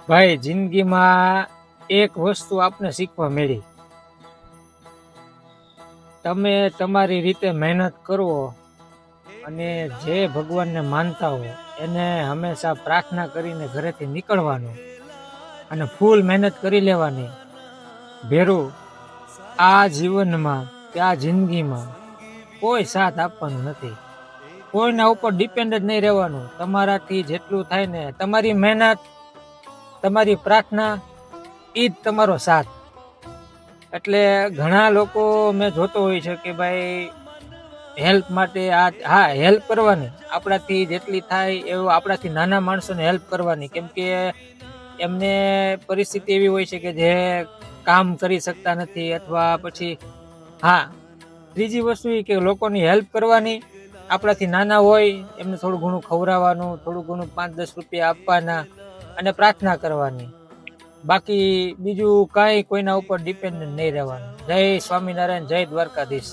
ભાઈ જિંદગીમાં એક વસ્તુ આપને શીખવા મળી, તમે તમારી રીતે મહેનત કરો અને જે ભગવાનને માનતા હો એને હંમેશા પ્રાર્થના કરીને ઘરેથી નીકળવાનું અને ફૂલ મહેનત કરી લેવાની. ભેરું આ જીવનમાં કે આ જિંદગીમાં કોઈ સાથ આપવાનું નથી, કોઈના ઉપર ડિપેન્ડ જ નહીં રહેવાનું. તમારાથી જેટલું થાય ને તમારી મહેનત, તમારી પ્રાર્થના એ જ તમારો સાથ. એટલે ઘણા લોકો મેં જોતો હોય છે કે ભાઈ હેલ્પ માટે હા હેલ્પ કરવાની, આપણાથી જેટલી થાય એવું આપણાથી નાના માણસોને હેલ્પ કરવાની, કેમ કે એમને પરિસ્થિતિ એવી હોય છે કે જે કામ કરી શકતા નથી. અથવા પછી હા ત્રીજી વસ્તુ એ કે લોકોની હેલ્પ કરવાની, આપણાથી નાના હોય એમને થોડું ઘણું ખવડાવવાનું, થોડું ઘણું 5-10 રૂપિયા આપવાના અને પ્રાર્થના કરવાની. બાકી બીજું કાંઈ કોઈના ઉપર ડિપેન્ડન્ટ નહીં રહેવાનું. જય સ્વામિનારાયણ, જય દ્વારકાધીશ.